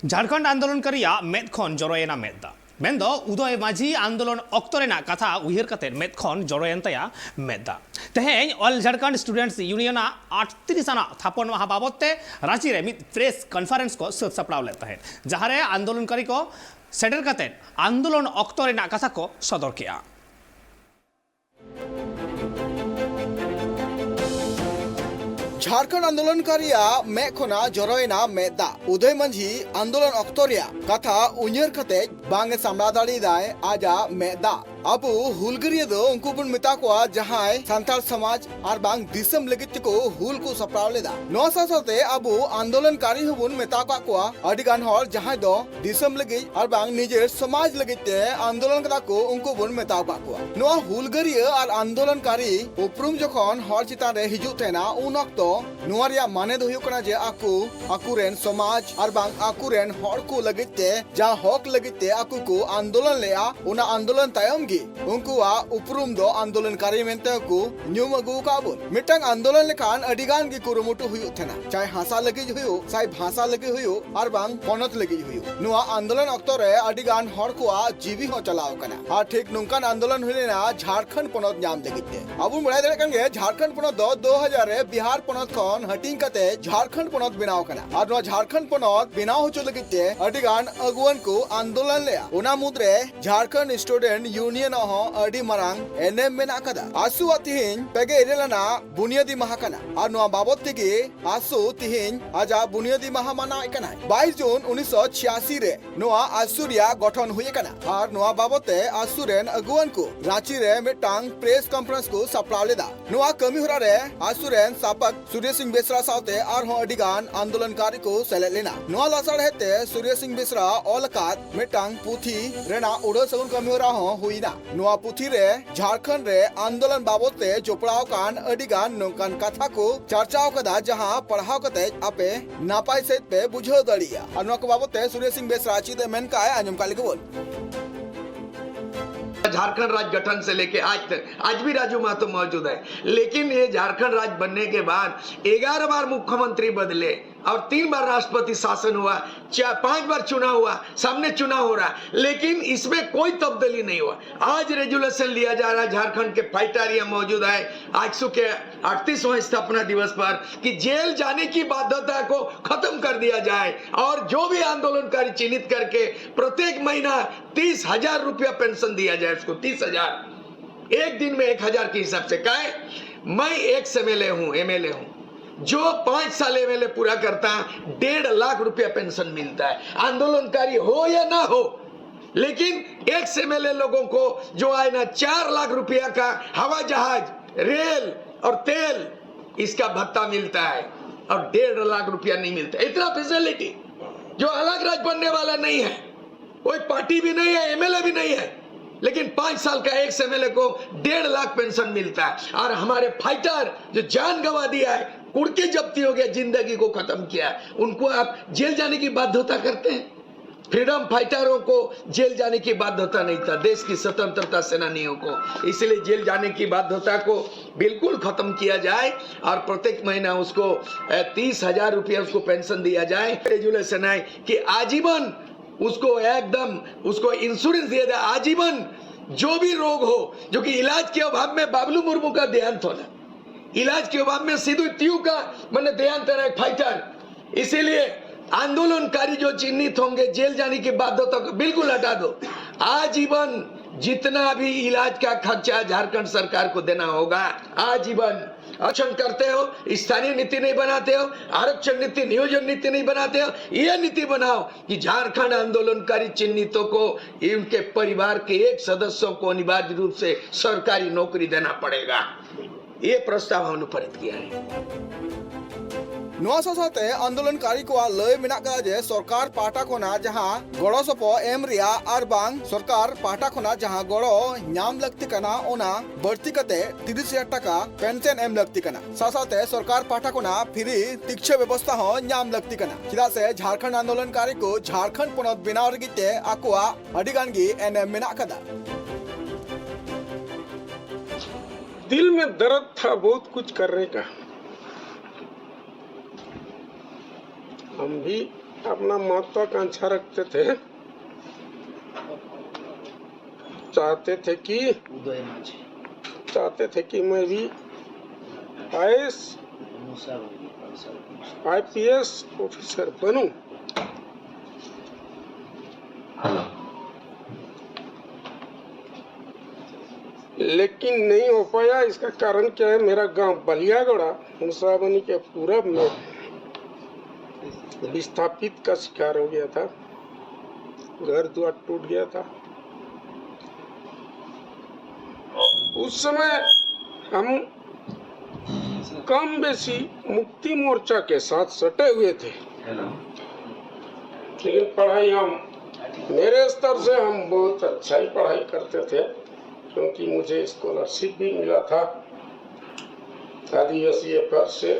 झारखंड आंदोलनकारी मेद खन जरोयना मेदा मेन्दो उदय माझी आंदोलन अक्तरेना कथा उहिर कते मेद खन जरोयन तया मेदा तेहें ऑल झारखंड स्टूडेंट्स यूनियन 38 आना थापन माहा बाबते रांची रे मिद प्रेस कॉन्फ्रेंस को सत सपड़ाव ले तहें जहारे आंदोलनकारी को सेटर कते आंदोलन अक्तरेना कथा को सदर किया। झारखंड आंदोलनकारिया मे खोना जरोयना मेदा उदय मंझी आंदोलन अक्तोरिया कथा उन्यर खते बांगे सामना दाड़ी दाए आजा मेदा अब हुलगरिया दो उनको बन मिता को जहां संताल समाज और बांग दिसम लगित को हुल को सपराव लेदा नौ साथे अब आंदोलनकारी हबुन मिता को अडिगान हर जहां दो दिसम लगित और बांग निजे समाज लगित आंदोलन कदा को उनको बन मिता को नो हुलगरिया और आंदोलनकारी उपरुम जखन हर चितान रे हिजु तेना उन अक्तो नोरिया माने दो हुकना जे आकु आकुरेन समाज और बांग आकुरेन हर को लगित जा हक लगित आकु को आंदोलन लेया उना आंदोलन तायम उनको उपरुम दो आंदोलनकारी मेंते को न्यूम अगु काबुन मिटंग आंदोलन लेखान अडिगान की कुरुमुटु हुयु थेना चाहे हासा लगी हुयु चाहे भाषा लगी हुयु और बांग पनत लगी हुयु नुआ आंदोलन अक्तरे अडिगान हर को जीवी हो चलाव कना आ ठीक नुंकान आंदोलन हुलेना झारखंड पनत नाम लगिते अब बड़ाय दरे कनगे झारखंड पनत दो 2000 रे बिहार पनत खन हटिंग कते झारखंड पनत बनाव कना और नुआ झारखंड पनत बनाव होचो लगिते अडिगान अगुवन को आंदोलन लेया उना मुद्रे झारखंड स्टूडेंट यूनियन अडी मरांग एनएम मेना कदा आसु तिहिन पेगे इरेलाना बुनियादी माह कना और नोआ बाबत तेगे आसु तिहिन आजा बुनियादी माह माना कना 22 जून 1986 रे नोआ आसुरिया गठन हुए कना और नोआ बाबते आसुरेन अगुवन को रांची रे मिटांग प्रेस कॉन्फ्रेंस को सपड़ाव लेदा नोआ कमी होरा रे आसुरेन सापक सूर्य सिंह बेसरा साथे और हो अडिगान आंदोलनकारी को सेलेक्ट लेना नोआ लासड़ हेते सूर्य सिंह बेसरा ओलकात मिटांग पुथी रेना उड़ो सगुन कमी होरा हो हुईना नुआ पुथी रे झारखंड रे आंदोलन बाबते जोपड़ाव कान अडिगान नोकान कथा को चर्चाव कदा जहां पढ़ाव कते आपे नापाई सेत पे बुझो दड़िया और नोक बाबते सूर्य सिंह बेसरा चिते मेन का है आजम काली को बोल झारखंड राज्य गठन से लेके आज तक आज भी राजू महतो मौजूद है, लेकिन ये झारखंड राज्य बनने के बाद 11 बार मुख्यमंत्री बदले और 3 बार राष्ट्रपति शासन हुआ, 5 बार चुनाव हुआ, सामने चुनाव हो रहा, लेकिन इसमें कोई तब्दीली नहीं हुआ। आज रेजुलेशन लिया जा रहा है झारखंड के फाइटर यहाँ मौजूद है आज के 38वां स्थापना दिवस पर कि जेल जाने की बाध्यता को खत्म कर दिया जाए और जो भी आंदोलनकारी चिन्हित करके प्रत्येक महीना 30,000 रुपया पेंशन दिया जाए उसको 30,000 एक दिन में 1,000 के हिसाब से। क्या है, मैं एक्स एमएलए हूँ जो 5 साल एमएलए पूरा करता 1.5 लाख रुपया पेंशन मिलता है, आंदोलनकारी हो या ना हो, लेकिन एक्स एमएलए लोगों को जो आए ना 4 लाख रुपया का हवा जहाज रेल और तेल इसका भत्ता मिलता है और 1.5 लाख रुपया नहीं मिलता। इतना फैसिलिटी जो अलग राज्य बनने वाला नहीं है, कोई पार्टी भी नहीं है, एमएलए भी नहीं है, लेकिन 5 साल का एक एमएलए को 1.5 लाख पेंशन मिलता है। और हमारे फाइटर जो जान गंवा दिया है, कुड़की जब्ती हो गया, जिंदगी को खत्म किया, उनको आप जेल जाने की बाध्यता करते हैं। फ्रीडम फाइटरों को जेल जाने की बाध्यता नहीं था, देश की स्वतंत्रता सेनानियों को, इसलिए जेल जाने की बाध्यता को बिल्कुल खत्म किया जाए और प्रत्येक महीना उसको 30,000 रुपया उसको पेंशन दिया जाए। रेजुलेशन है कि आजीवन उसको एकदम उसको इंश्योरेंस दिया जाए, आजीवन जो भी रोग हो, जो कि इलाज के अभाव में बाबलू मुर्मू का देहांत होना, इलाज के अभाव में सिद्धू त्यू का मैंने देहांत है फाइटर, इसीलिए आंदोलनकारी जो चिन्हित होंगे जेल जाने की बाध्यता को बिल्कुल हटा दो। आजीवन जितना भी इलाज का खर्चा झारखंड सरकार को देना होगा, आजीवन आरक्षण करते हो, स्थानीय नीति नहीं बनाते हो, आरक्षण नीति नियोजन नीति नहीं बनाते हो, यह नीति बनाओ कि झारखंड आंदोलनकारी चिन्हितों को उनके परिवार के एक सदस्यों को अनिवार्य रूप से सरकारी नौकरी देना पड़ेगा। ये प्रस्ताव हमने पारित किया है। नोआ साथे आंदोलनकारी को लय मेना का जे सरकार पाटा कोना जहां गड़ो सपो एम रिया आर बांग सरकार पाटा कोना जहां गड़ो नाम लगती कना ओना बढ़ती कते 30,000 टाका पेंशन एम लगती कना साथे सरकार पाटा कोना फ्री शिक्षा व्यवस्था हो नाम लगती कना चिदा से झारखंड आंदोलनकारी को झारखंड पनत बनाव रगिते आकुआ अडिगान गी एनएम मेना कदा दिल में दर्द था बहुत कुछ करने का। हम भी अपना महत्वाकांक्षा रखते थे, चाहते थे कि मैं भी IPS ऑफिसर बनूं। लेकिन नहीं हो पाया। इसका कारण क्या है? मेरा गांव बलियागड़ा मुसाबनी के पूरब में विस्थापित का शिकार हो गया था, घर द्वार टूट गया था। उस समय हम कम बेसी मुक्ति मोर्चा के साथ सटे हुए थे, लेकिन पढ़ाई मेरे स्तर से हम बहुत अच्छा ही पढ़ाई करते थे, क्योंकि मुझे स्कॉलरशिप भी मिला था। आदिवासी एफआर से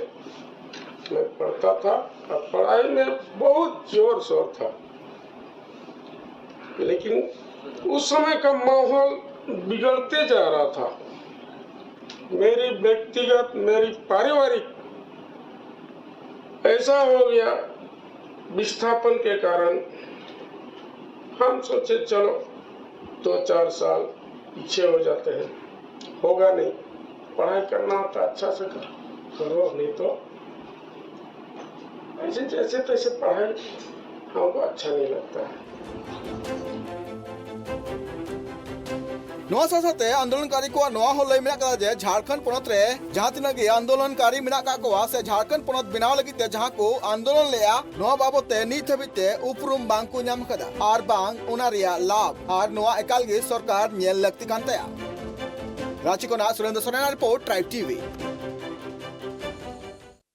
मैं पढ़ता था और पढ़ाई में बहुत जोर शोर था। लेकिन उस समय का माहौल बिगड़ते जा रहा था। मेरी व्यक्तिगत, मेरी पारिवारिक ऐसा हो गया विस्थापन के कारण। हम सोचे चलो 2-4 साल पीछे हो जाते हैं, होगा नहीं। पढ़ाई करना होता अच्छा से करो, नहीं तो ऐसे जैसे तैसे पढ़ाई हमको अच्छा नहीं लगता है। नोआ साथे आंदोलनकारी को नोआ हो लई मेना कदा जे झारखंड पोनत रे जहां तिना गे आंदोलनकारी मेना का को से झारखंड पोनत बिनाव लगी ते जहां को आंदोलन लेया नोआ बाबते नीत हबिते उपरुम बांग को नाम कदा आर बांग ओना रिया लाभ आर नोआ एकाल गे सरकार नेल लगती कान तया। रांची को ना Surendra Soren report tribe TV.